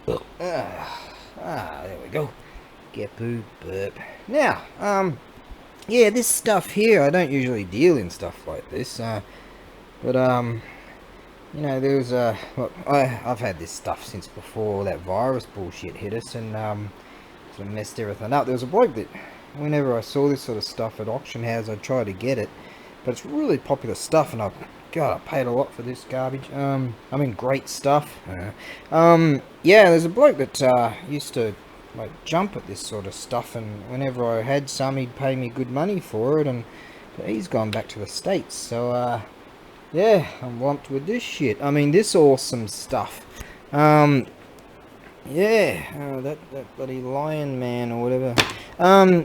There we go. Get poo, burp. Now, yeah, this stuff here, I don't usually deal in stuff like this, but, you know, there's, look, I've had this stuff since before that virus bullshit hit us, and, sort of messed everything up. There was a bloke that, whenever I saw this sort of stuff at auction house, I'd try to get it, but it's really popular stuff, and God, I paid a lot for this garbage. I mean, great stuff. Yeah, there's a bloke that, used to, like, jump at this sort of stuff, and whenever I had some, he'd pay me good money for it, and but he's gone back to the States, so, yeah, I'm lumped with this shit. I mean, this awesome stuff. Yeah, that bloody lion man or whatever.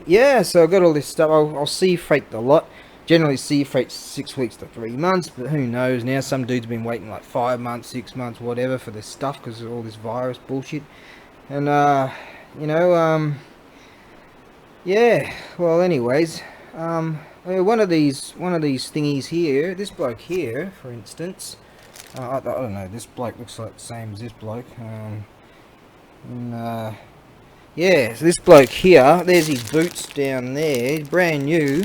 Yeah, so I've got all this stuff. I'll sea freight a lot. Generally sea freight 6 weeks to 3 months, but who knows now. Some dude's been waiting like 5 months, 6 months, whatever for this stuff because of all this virus bullshit. And, you know, yeah, well, anyways, one of these thingies here, this bloke here, for instance, I don't know, this bloke looks like the same as this bloke, yeah, so this bloke here, there's his boots down there, brand new,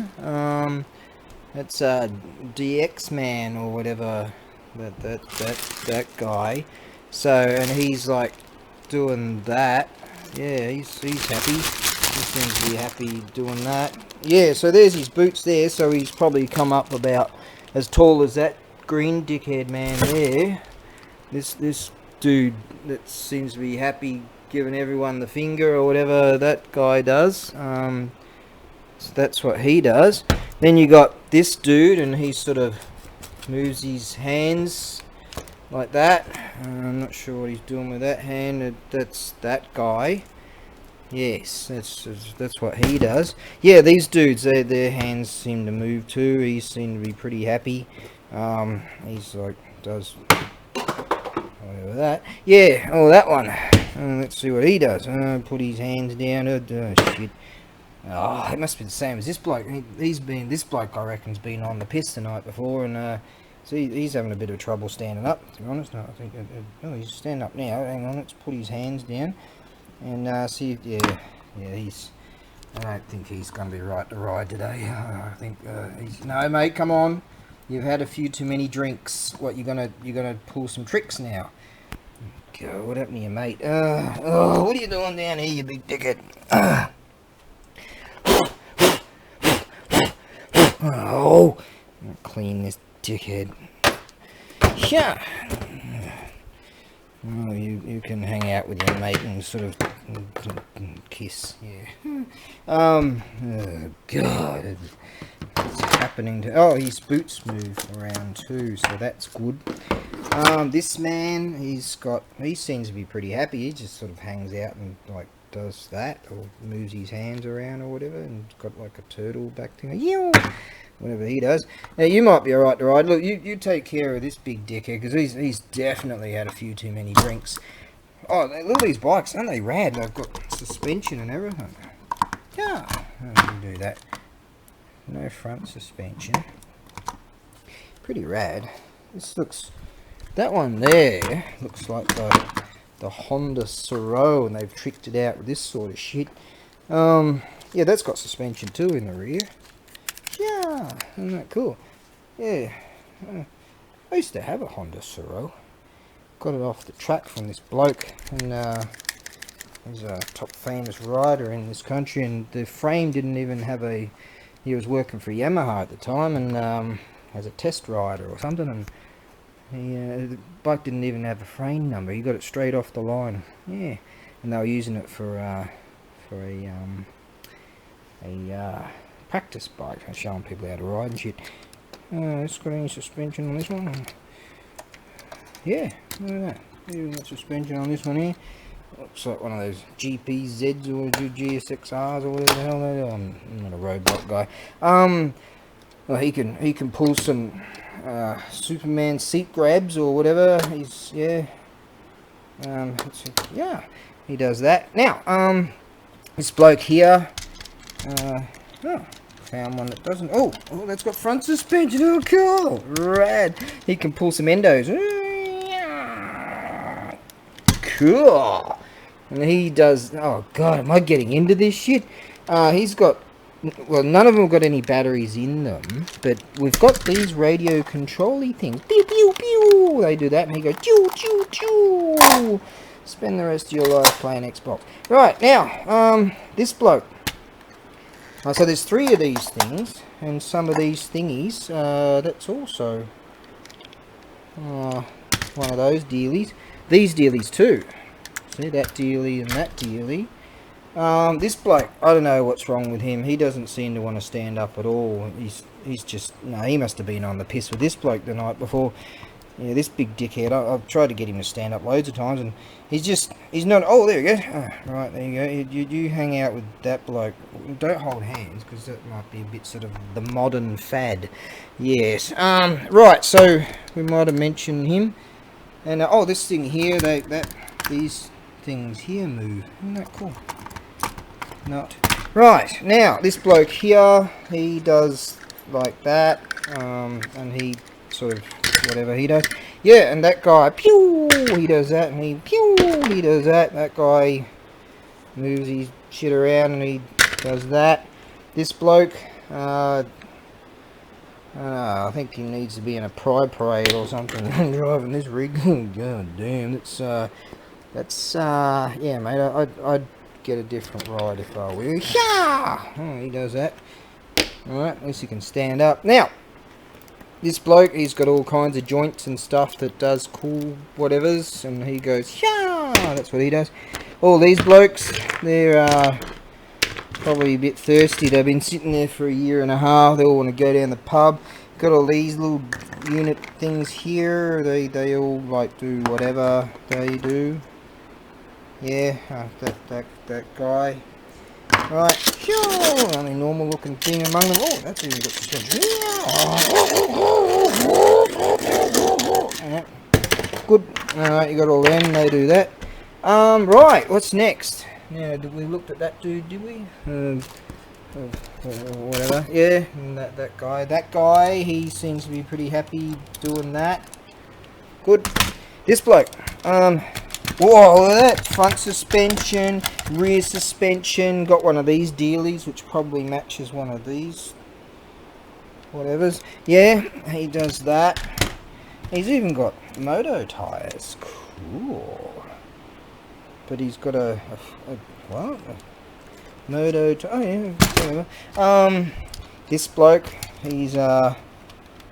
that's DX Man or whatever, that guy, so, and he's like doing that, yeah, he's happy, he seems to be happy doing that, yeah, so there's his boots there, so he's probably come up about as tall as that green dickhead man there, this dude that seems to be happy giving everyone the finger or whatever that guy does, so that's what he does. Then you got this dude, and he sort of moves his hands like that. I'm not sure what he's doing with that hand. That's that guy. Yes, that's what he does. Yeah, these dudes, their hands seem to move too. He seemed to be pretty happy. He's like does whatever that. Yeah, oh, that one. Let's see what he does. Put his hands down. Oh shit. Oh, it must be the same as this bloke. This bloke, I reckon's been on the piss the night before, and so he's having a bit of trouble standing up, to be honest. No, I think, oh, he's standing up now. Hang on, let's put his hands down, and see if, yeah, I don't think he's going to be right to ride today. I think, no, mate, come on. You've had a few too many drinks. What, you're gonna pull some tricks now? God, what happened to you, mate? Oh, what are you doing down here, you big dickhead? Oh, I'll clean this dickhead. Yeah. Oh, you can hang out with your mate and sort of kiss. Yeah. Oh God, what's happening to? Oh, his boots move around too, so that's good. This man, he seems to be pretty happy. He just sort of hangs out and like does that, or moves his hands around or whatever, and got like a turtle back thing. Whatever he does. Now you might be alright to ride. Look, you take care of this big dickhead, because he's definitely had a few too many drinks. Oh, look at these bikes, aren't they rad? They've got suspension and everything. Yeah, I can do that. No front suspension. Pretty rad. This looks. That one there looks like the Honda Soro, and they've tricked it out with this sort of shit. Yeah, that's got suspension too in the rear. Yeah, isn't that cool? Yeah, I used to have a Honda Soro. Got it off the track from this bloke, and he's a top famous rider in this country, and the frame didn't even have a. He was working for Yamaha at the time, and as a test rider or something, and the bike didn't even have a frame number. He got it straight off the line. Yeah, and they were using it for a practice bike, showing people how to ride and shit. It's got any suspension on this one? Yeah, look at that. Even got suspension on this one here. Looks like one of those GPZs or GSXRs or whatever the hell they are. I'm not a road bike guy. Well, he can pull some Superman seat grabs or whatever. He's yeah. Yeah, he does that. Now, this bloke here. Oh, found one that doesn't. Oh, that's got front suspension. Oh, cool, rad. He can pull some endos. Cool. And he does... Oh, God, am I getting into this shit? He's got... Well, none of them have got any batteries in them, but we've got these radio control-y things. Pew, pew, pew! They do that, and he goes... Choo, choo, choo! Spend the rest of your life playing Xbox. Right, now, this bloke. So there's 3 of these things, and some of these thingies, that's also one of those dealies. These dealies too. See, that dealie and that dealie. This bloke, I don't know what's wrong with him. He doesn't seem to want to stand up at all. He's just... No, he must have been on the piss with this bloke the night before. Yeah, this big dickhead. I've tried to get him to stand up loads of times, and he's not... Oh, there we go. Oh, right, there you go. You hang out with that bloke. Don't hold hands, because that might be a bit sort of the modern fad. Yes. Right, so we might have mentioned him. And, oh, this thing here, these things here move. Isn't that cool? Not. Right, now, this bloke here, he does like that, and he sort of... whatever he does. Yeah, and that guy, pew, he does that, and he, pew, he does that. That guy moves his shit around, and he does that. This bloke, I think he needs to be in a pride parade or something, driving this rig. God damn, that's, yeah, mate, I'd get a different ride if I were. Yeah! Oh, he does that. Alright, at least he can stand up. Now, this bloke, he's got all kinds of joints and stuff that does cool whatevers, and he goes, yeah, that's what he does. All these blokes, they're probably a bit thirsty. They've been sitting there for a year and a half. They all want to go down the pub. Got all these little unit things here. They all like do whatever they do. Yeah, that guy. Right, sure, only normal looking thing among them. Oh, that's even got suspension. Yeah. Good. Alright, you got all them, they do that. Right, what's next? Now, we looked at that dude, did we? Whatever. Yeah, and that guy. That guy, he seems to be pretty happy doing that. Good. This bloke, whoa, look at that. Front suspension, rear suspension. Got one of these dealies, which probably matches one of these. Whatever's. Yeah, he does that. He's even got moto tires. Cool. But he's got a what? A moto tire. Oh, yeah, whatever. This bloke, he's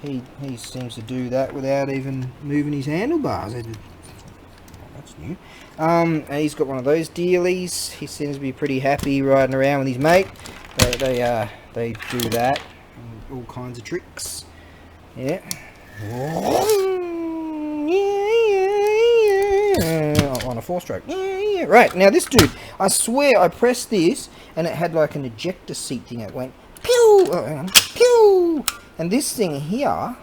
he seems to do that without even moving his handlebars. That's new. And he's got one of those dealies. He seems to be pretty happy riding around with his mate. They do that. All kinds of tricks. Yeah. On a 4-stroke. Yeah. Right, now this dude, I swear I pressed this and it had like an ejector seat thing. It went pew! Oh, hang on. Pew! And this thing here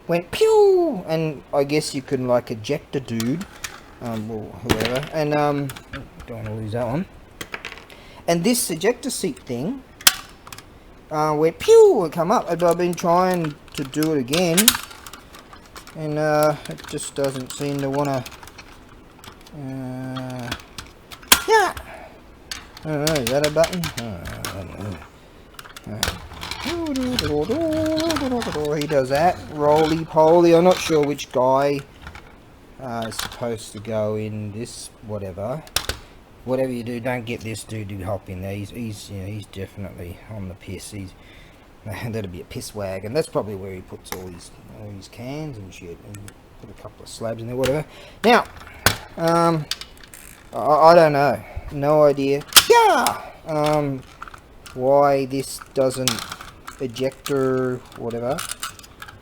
went pew! And I guess you can like eject a dude. Well, whoever. And, don't want to lose that one. And this ejector seat thing went pew and come up. I've been trying to do it again, and it just doesn't seem to want to. Yeah. I don't know. Is that a button? I don't know. He does that. Roly poly. I'm not sure which guy is supposed to go in this. Whatever you do, don't get this dude to hop in there. He's definitely on the piss. That'd be a piss wagon. That's probably where he puts all his cans and shit. And put a couple of slabs in there, whatever. Now, I don't know. No idea. Yeah. Why this doesn't ejector whatever?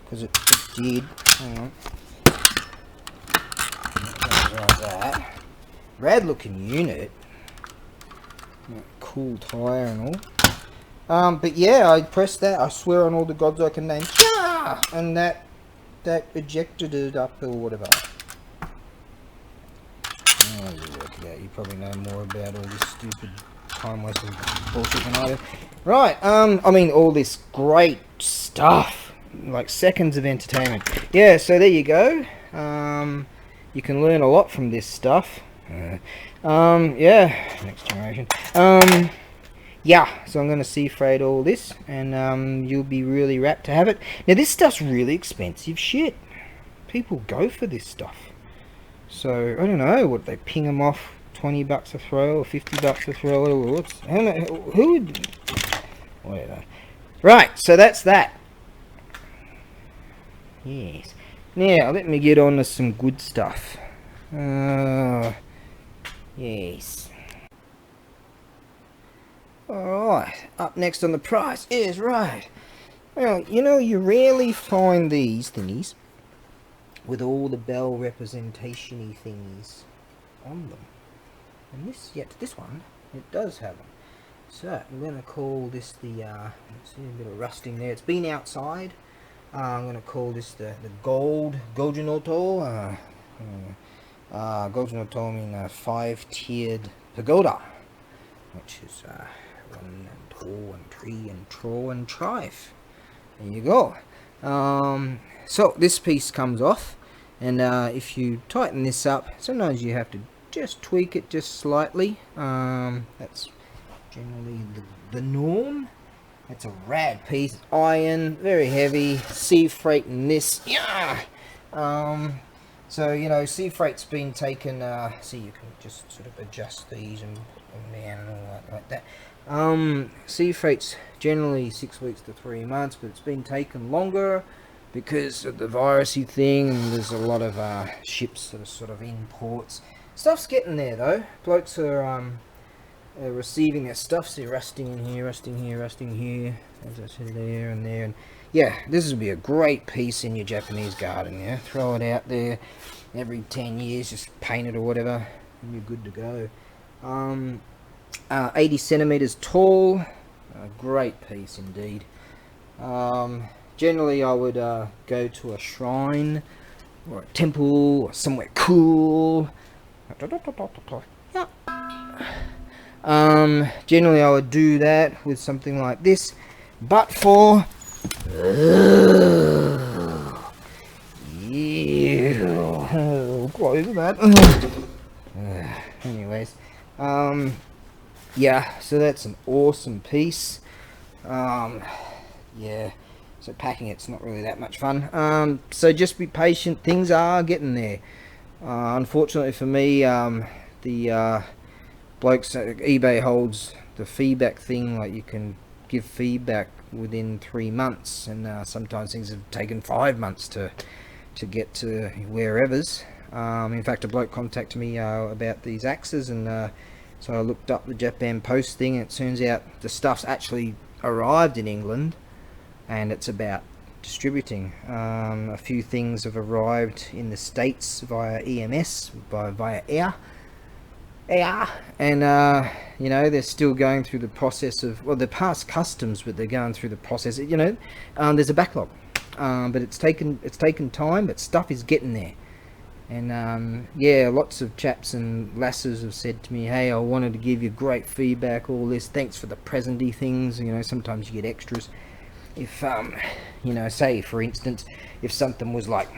Because it did. Hang on. Like that. Rad looking unit. Cool tire and all. But yeah, I pressed that. I swear on all the gods I can name. Yeah! And that ejected it up or whatever. Oh, you work it out. You probably know more about all this stupid time wasting bullshit than I do. Right. I mean, all this great stuff. Like seconds of entertainment. Yeah. So there you go. You can learn a lot from this stuff. Yeah, next generation. Yeah, so I'm going to sea freight all this, and you'll be really rapt to have it. Now, this stuff's really expensive shit. People go for this stuff. So, I don't know, what, they ping them off 20 bucks a throw, or 50 bucks a throw, or what's, I don't know, who would, whatever. Right, so that's that. Yes. Now, let me get on to some good stuff. Yes. Alright, up next on the price is, right, well, you know, you rarely find these thingies with all the bell representation-y thingies on them. And this one, it does have them. So, I'm going to call this the, let's see, a bit of rusting there. It's been outside. I'm going to call this the Gojinoto. Gojinoto means a 5-tiered pagoda, which is 1 and 2 and 3 and 4 and 5. There you go. So this piece comes off, and if you tighten this up, sometimes you have to just tweak it just slightly. That's generally the norm. It's a rad piece, iron, very heavy, sea freight in this. Yeah. So, you know, sea freight's been taken, see, you can just sort of adjust these and put them down and all that, like that. Sea freight's generally 6 weeks to 3 months, but it's been taken longer because of the virusy thing, and there's a lot of ships that are sort of imports. Stuff's getting there though. Blokes are receiving their stuff, so rusting in here, rusting here, rusting here, as I said, there and there, and yeah, this would be a great piece in your Japanese garden. Yeah, throw it out there every 10 years, just paint it or whatever, and you're good to go. 80 centimeters tall, a great piece indeed. Generally I would go to a shrine or a temple or somewhere cool. Generally I would do that with something like this, but for close that. Anyways, yeah, so that's an awesome piece. Yeah, so packing it's not really that much fun. So just be patient, things are getting there. Unfortunately for me, the blokes at eBay holds the feedback thing, like you can give feedback within 3 months, and sometimes things have taken 5 months to get to wherever's. In fact, a bloke contacted me about these axes, and so I looked up the Japan Post thing, and it turns out the stuff's actually arrived in England, and it's about distributing. A few things have arrived in the States via EMS, via air, and you know, they're still going through the process of, well, they're past customs, but they're going through the process, you know. There's a backlog, but it's taken time, but stuff is getting there. And yeah, lots of chaps and lasses have said to me, hey, I wanted to give you great feedback, all this, thanks for the presenty things, you know. Sometimes you get extras if you know, say for instance, if something was like,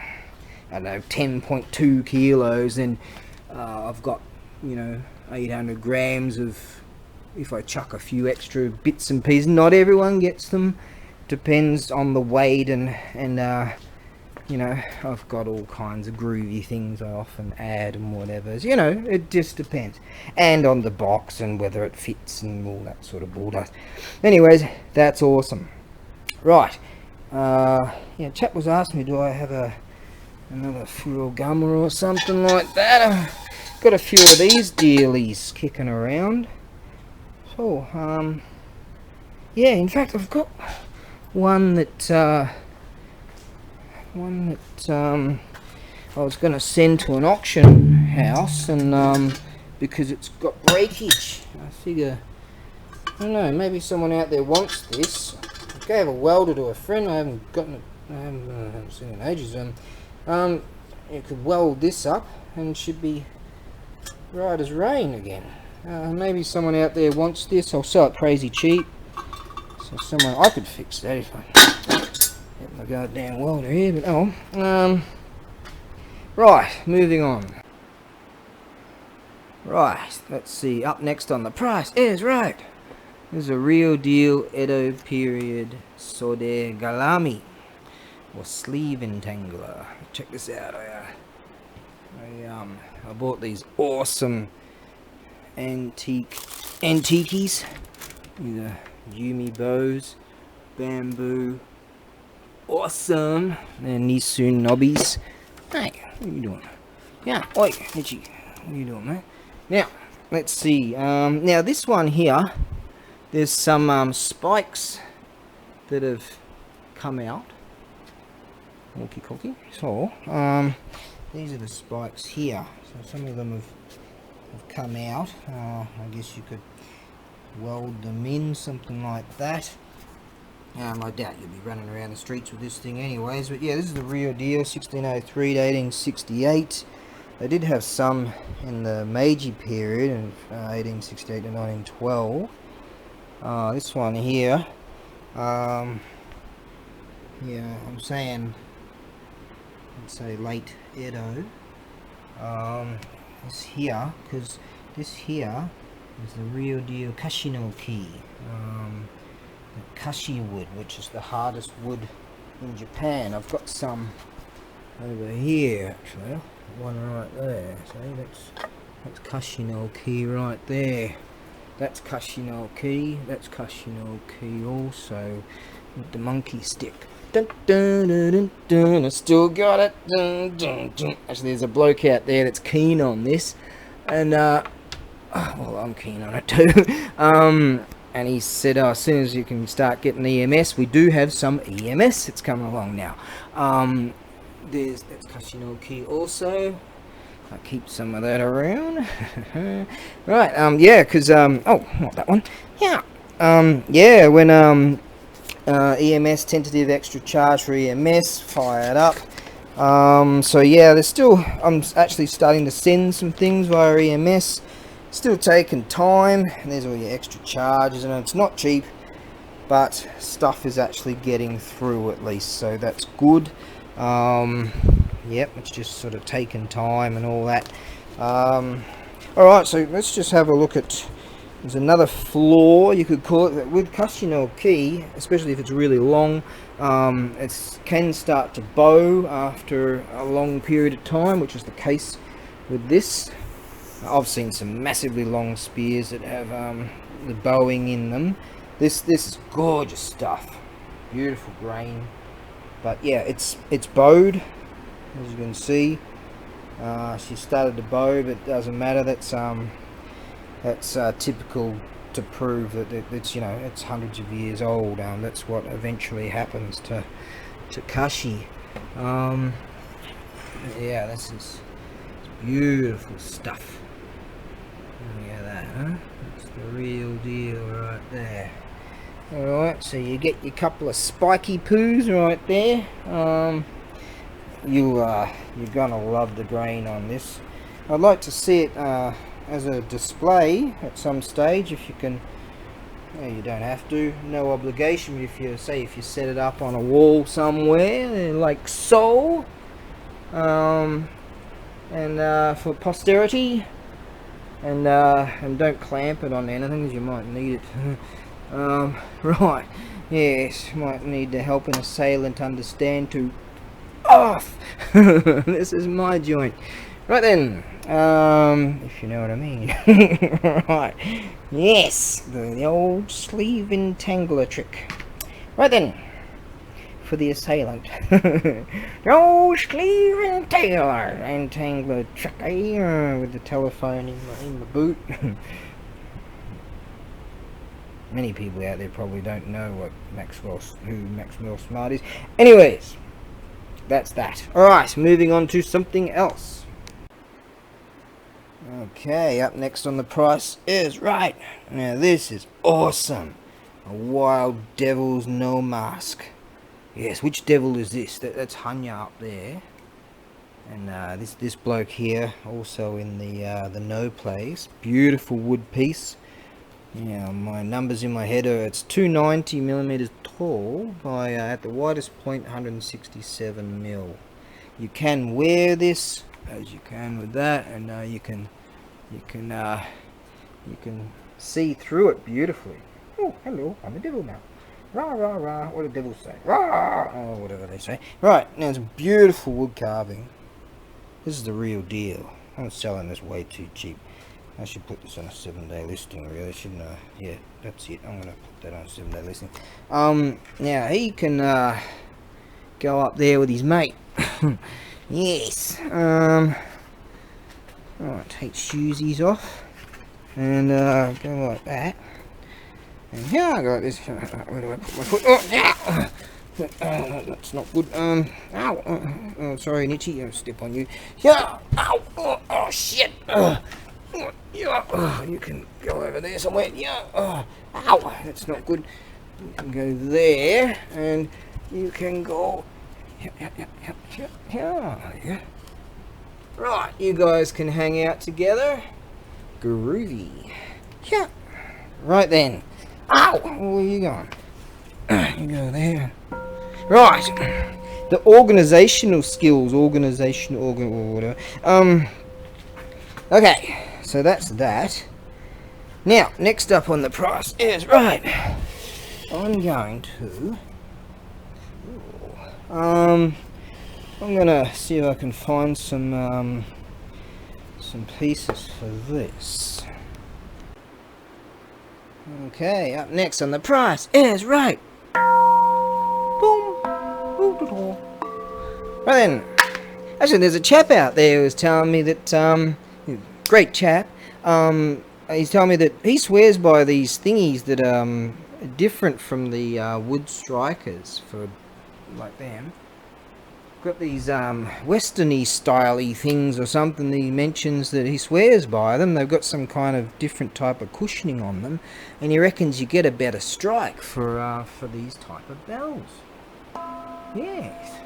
I don't know, 10.2 kilos, then I've got, you know, 800 grams of, if I chuck a few extra bits and pieces. Not everyone gets them, depends on the weight, and you know, I've got all kinds of groovy things I often add and whatever, you know, it just depends, and on the box and whether it fits and all that sort of bullshit. Anyways, that's awesome. Right, yeah, chap was asking me, do I have another Furogama or something like that? Got a few of these dealies kicking around. So, yeah, in fact, I've got one that I was going to send to an auction house, and because it's got breakage, I figure, I don't know, maybe someone out there wants this. I gave a welder to a friend. I haven't seen it in ages. You could weld this up and it should be right as rain again. Maybe someone out there wants this. I'll sell it crazy cheap. So I could fix that if I get my goddamn welder here. But oh, right, moving on. Right, let's see. Up next on the price is right. This is a real deal Edo period Sode Galami or sleeve entangler. Check this out. I bought these awesome antiques. These are Yumi bows, bamboo, awesome. They're Nisu nobbies. Hey, what are you doing? Yeah, oi, Ichi, what are you doing, man? Now, let's see. Now this one here, there's some spikes that have come out. Walkie talkie. So, these are the spikes here. So some of them have come out. I guess you could weld them in, something like that. I doubt you'll be running around the streets with this thing anyways, but yeah, this is the real deal, 1603 to 1868. They did have some in the Meiji period, in 1868 to 1912. This one here, yeah, I'm saying, let's say late Edo. This here, because this here is the real deal Kashino key. Kashi wood, which is the hardest wood in Japan. I've got some over here actually, one right there. See, that's Kashino key right there. That's Kashino key. That's Kashino key also with the monkey stick. Dun, dun, dun, dun, dun. I still got it. Dun, dun, dun. Actually, there's a bloke out there that's keen on this, and well, I'm keen on it too. And he said, as soon as you can start getting EMS, we do have some EMS. It's coming along now. That's Kashino key also. I keep some of that around. Right, yeah, because, oh, not that one. Yeah, yeah, when, EMS, tentative extra charge for EMS, fired up. So yeah, there's still, I'm actually starting to send some things via EMS. Still taking time, and there's all your extra charges, and it's not cheap, but stuff is actually getting through at least, so that's good. Yep, it's just sort of taking time and all that. Alright, so let's just have a look at, there's another flaw, you could call it, with Kashino key, especially if it's really long. It can start to bow after a long period of time, which is the case with this. I've seen some massively long spears that have the bowing in them. This is gorgeous stuff, beautiful grain. But yeah, it's bowed, as you can see. She started to bow, but it doesn't matter. That's typical to prove that it's, you know, it's hundreds of years old. That's what eventually happens to Kashi. Yeah, this is beautiful stuff. Look at that, huh? That's the real deal right there. Alright, so you get your couple of spiky poos right there. You're gonna love the grain on this. I'd like to see it as a display at some stage, if you can. Yeah, you don't have to, no obligation. If you set it up on a wall somewhere, like so, and for posterity, and don't clamp it on anything, because you might need it. Right, yes, might need the helping assailant understand to off. This is my joint. Right then, if you know what I mean. Right, yes, the old sleeve entangler trick. Right then, for the assailant. The old sleeve entangler trick, with the telephone in the boot. Many people out there probably don't know who Maxwell Smart is. Anyways, that's that. Alright, moving on to something else. Okay, up next on the price is, right, now this is awesome. A Wild Devil's No Mask. Yes, which devil is this? That's Hanya up there. And this bloke here, also in the no place. Beautiful wood piece. Yeah, my numbers in my head are, it's 290 millimeters tall by at the widest point 167 mil. You can wear this, as you can with that, and you can you can see through it beautifully. Oh, hello, I'm a devil now. Rah, rah, rah. What do devils say? Rah! Oh, whatever they say. Right, now it's a beautiful wood carving. This is the real deal. I'm selling this way too cheap. I should put this on a 7-day listing, really, shouldn't I? Yeah, that's it. I'm going to put that on a 7-day listing. Now, he can go up there with his mate. Yes. Alright, take shoesies off. And go like that. And here I go like this. Where do I put my foot? Oh, yeah! That's not good. Ow! Oh, sorry, Nitchy. I'll step on you. Yeah! Ow! Oh shit! Yeah! You can go over there somewhere. Yeah! Ow! That's not good. You can go there, and you can go. Yeah. Right, you guys can hang out together. Groovy. Yeah. Right then. Ow! Where are you going? You go there. Right. The organizational skills. Or whatever. Okay. So that's that. Now, next up on the price is, right, I'm going to... I'm gonna see if I can find some pieces for this. Okay, up next on the price is, right, boom, right then, actually there's a chap out there who's telling me that, great chap, he's telling me that he swears by these thingies that are different from the wood strikers for like them. Got these westerny styley things or something. He mentions that he swears by them. They've got some kind of different type of cushioning on them, and he reckons you get a better strike for these type of bells. Yes.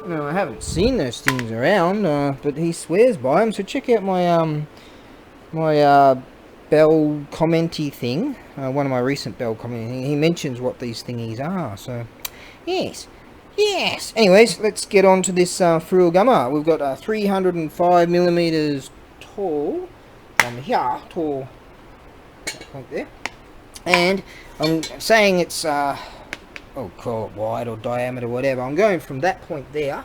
No, I haven't seen those things around, but he swears by them. So check out my my bell commenty thing. One of my recent bell commenty. He mentions what these thingies are. So yes. Yes. Anyways, let's get on to this frill gummer. We've got 305 millimeters tall. Here, tall, like there. And I'm saying it's call it wide or diameter, whatever. I'm going from that point there,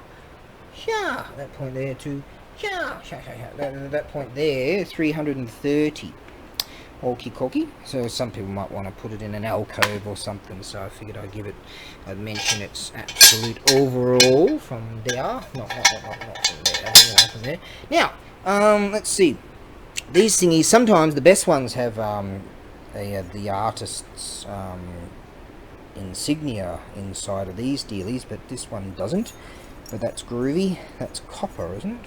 that point there to that point there, 330. Okie-cokie. So some people might want to put it in an alcove or something, so I figured I'd mention its absolute overall from there. Not from there, Now, let's see. These thingies, sometimes the best ones have the artist's insignia inside of these dealies, but this one doesn't. But that's groovy. That's copper, isn't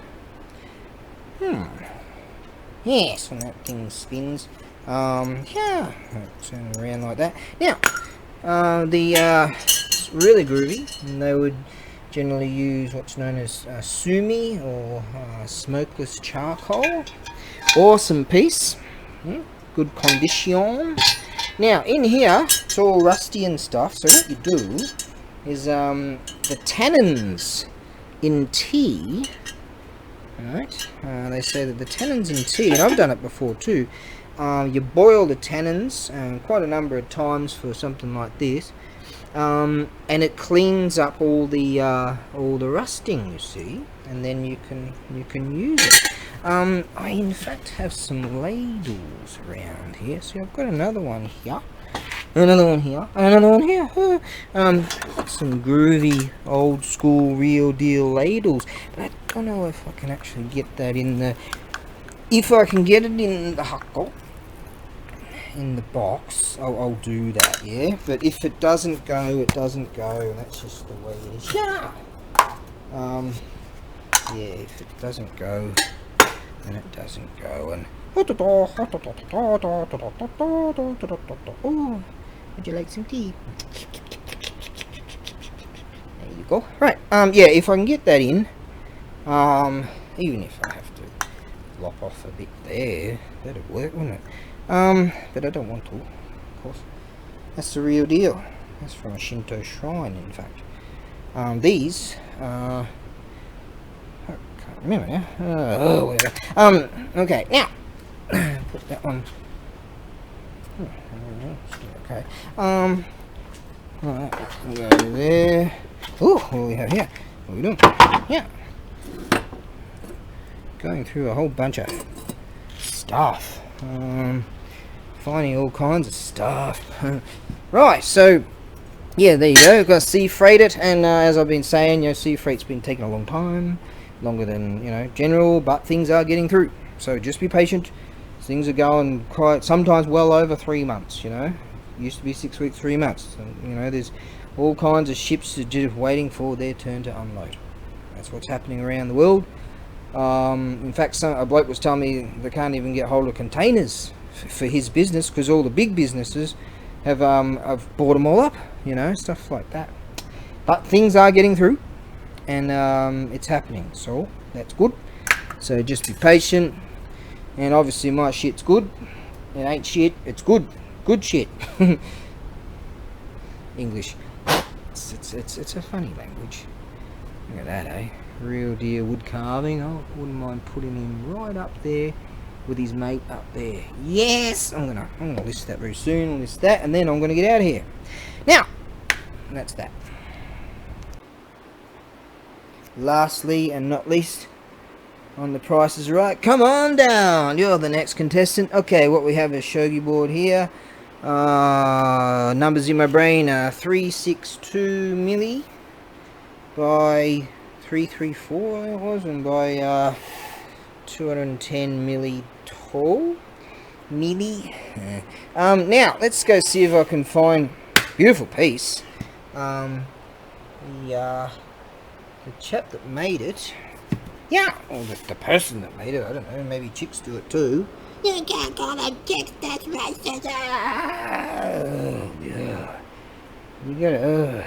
it? Yes, when that thing spins. Turn around like that. Now, it's really groovy, and they would generally use what's known as sumi, or smokeless charcoal. Awesome piece. Good condition. Now, in here, it's all rusty and stuff, so what you do is the tannins in tea. Alright, they say that the tannins in tea, and I've done it before too, you boil the tannins quite a number of times for something like this, and it cleans up all the rusting, you see, and then you can use it. I in fact have some ladles around here. See, I've got another one here, another one here, and another one here. Some groovy old school real deal ladles, but I don't know if I can actually get that in the, if I can get it in the huckle, in the box, I'll do that, yeah. But if it doesn't go, it doesn't go, and that's just the way it is. Yeah, if it doesn't go, then it doesn't go. And oh, would you like some tea? There you go. Right. Yeah, if I can get that in, even if I have to lop off a bit there, that'd work, wouldn't it? But I don't want to, of course. That's the real deal. That's from a Shinto shrine, in fact. These, I can't remember now. Whatever. Okay, now put that one. Okay. Alright, go there. Ooh, what do we have here? What are we doing? Yeah. Going through a whole bunch of stuff. Finding all kinds of stuff. Right, so yeah, there you go. We've got to sea freight it, and as I've been saying, you know, sea freight's been taking a long time, longer than, you know, general, but things are getting through. So just be patient. Things are going quite, sometimes well over 3 months, you know. Used to be 6 weeks, 3 months. And, you know, there's all kinds of ships just waiting for their turn to unload. That's what's happening around the world. In fact, a bloke was telling me they can't even get hold of containers for his business because all the big businesses have bought them all up, you know, stuff like that. But things are getting through, and it's happening, so that's good. So just be patient. And obviously my shit's good. It ain't shit, it's good. Good shit. English. It's a funny language. Look at that, eh? Real deer wood carving. I wouldn't mind putting him right up there with his mate up there. Yes! I'm gonna list that very soon. List that, and then I'm gonna get out of here. Now, that's that. Lastly and not least, on The Price is Right. Come on down. You're the next contestant. Okay, what we have is shogi board here. Numbers in my brain are 362 milli by 334 it was, and by 210 milli tall. Now let's go see if I can find beautiful piece. The chap that made it. Yeah, or the person that made it, I don't know, maybe chicks do it too. You can't call them chicks, that's racist. Oh, yeah. You gotta,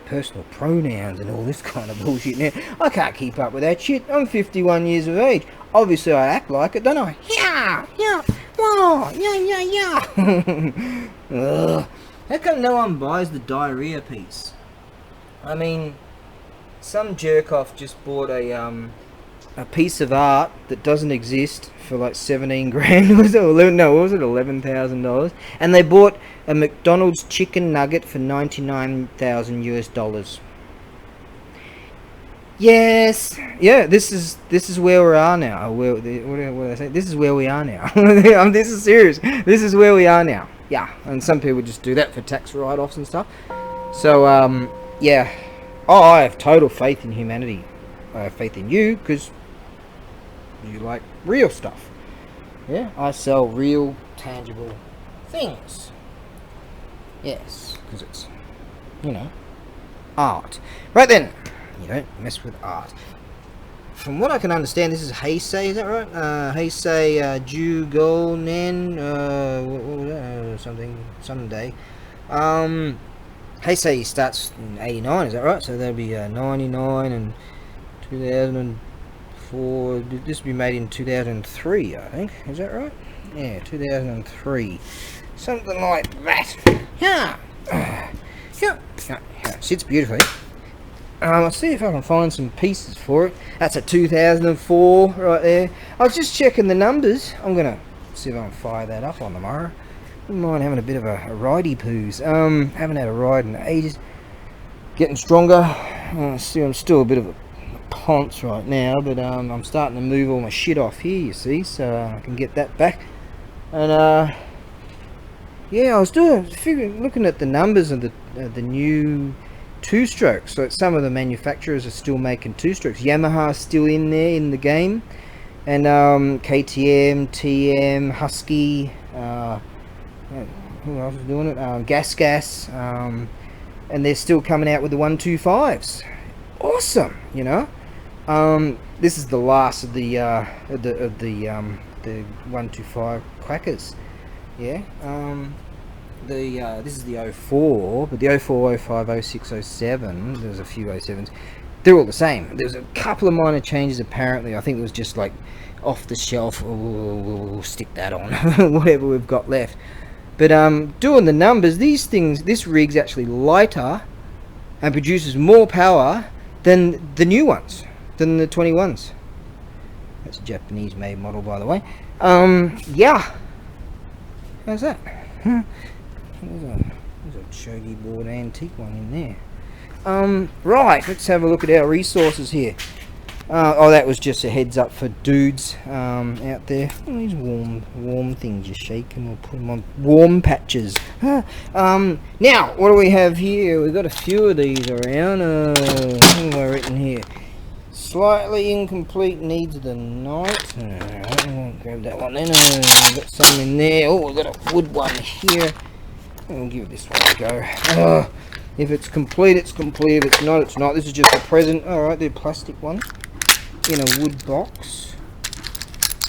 personal pronouns and all this kind of bullshit now. I can't keep up with that shit. I'm 51 years of age. Obviously I act like it, don't I? Yeah, whoa, yeah. Ugh. How come no one buys the diarrhea piece? I mean, some jerk off just bought a piece of art that doesn't exist for like 17 grand. Was it 11? No, what was it? $11,000. And they bought a McDonald's chicken nugget for $99,000 US. Yes, yeah. This is where we are now. What did I say? This is where we are now. This is serious. This is where we are now. Yeah, and some people just do that for tax write-offs and stuff. So yeah. Oh, I have total faith in humanity. I have faith in you because you like real stuff. Yeah, I sell real, tangible things. Yes, because it's, you know, art. Right then, you don't mess with art. From what I can understand, this is Heisei, is that right? Heisei Jugonen, what was that? Something, someday. Heisei starts in 89, is that right? So that'll be 99 and 2004. This will be made in 2003, I think. Is that right? Yeah, 2003. Something like that. Yeah. Sits beautifully. Let's see if I can find some pieces for it. That's a 2004 right there. I was just checking the numbers. I'm going to see if I can fire that up on tomorrow. Wouldn't mind having a bit of a ridey poos. Haven't had a ride in ages. Getting stronger. See, I'm still a bit of a ponce right now, but I'm starting to move all my shit off here, you see, so I can get that back. And yeah, I was looking at the numbers of the new two-strokes. So some of the manufacturers are still making two-strokes. Yamaha's still in there in the game, and KTM, TM, Husky. Who else is doing it? Gas, and they're still coming out with the 125s. Awesome, you know. This is the last of the 125 crackers. Yeah. This is the 04, but the 04, 05, 06, 07. There's a few 07s. They're all the same. There's a couple of minor changes apparently. I think it was just like off the shelf. We'll stick that on, whatever we've got left. But doing the numbers, these things, this rig's actually lighter and produces more power than the new ones, than the 21s. It's a Japanese made model, by the way. Yeah. How's that? There's a shogi board antique one in there. Right, let's have a look at our resources here. Oh, that was just a heads up for dudes out there. Oh, these warm things, you shake them or put them on warm patches. Now, what do we have here? We've got a few of these around. What have I written here? Slightly incomplete, needs the night. Alright, I'll grab that one then. We've got some in there. Oh, we've got a wood one here. We'll give this one a go. If it's complete, it's complete. If it's not, it's not. This is just a present. Alright, they're plastic ones in a wood box.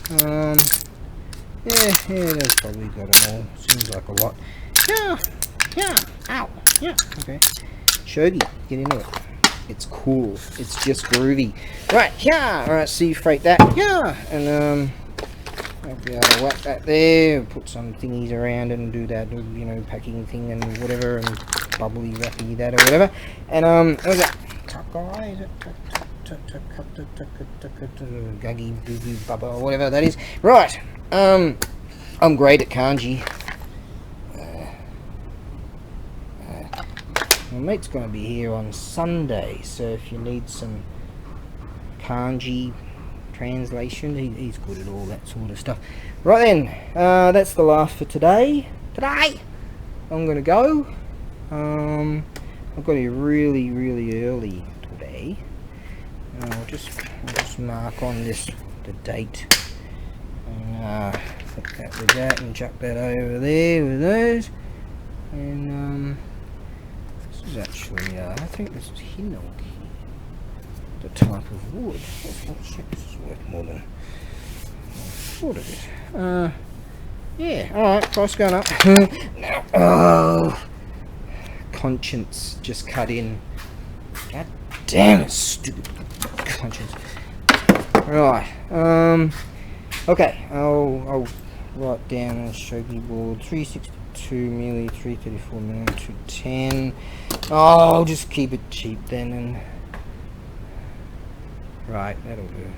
Yeah, they've probably got them all. Seems like a lot. Yeah, ow, yeah, okay. Shogi, get into it. It's cool. It's just groovy. Right, yeah. Alright, sea freight that. Yeah, and I'll be able to whack that there. Put some thingies around and do that, you know, packing thing and whatever, and bubbly wrappy that or whatever. And what's that? Takai, is it? Guggy boo boo bubba or whatever that is. Right. I'm great at kanji. My mate's going to be here on Sunday, so if you need some kanji translation, he's good at all that sort of stuff. Right then, that's the last for today. I'm going to go. I've got here really early today. I'll just mark on this the date, and put that with that, and chuck that over there with those. And this is actually, I think this is hinoki, the type of wood. Oh shit, this is worth more than I thought it is. Yeah, alright, price going up. Now, oh, conscience just cut in. God damn it, stupid conscience. Right, okay, I'll write down a shogi board, 362 milli, 334 milli, 210. Oh, I'll just keep it cheap then, and right, that'll do.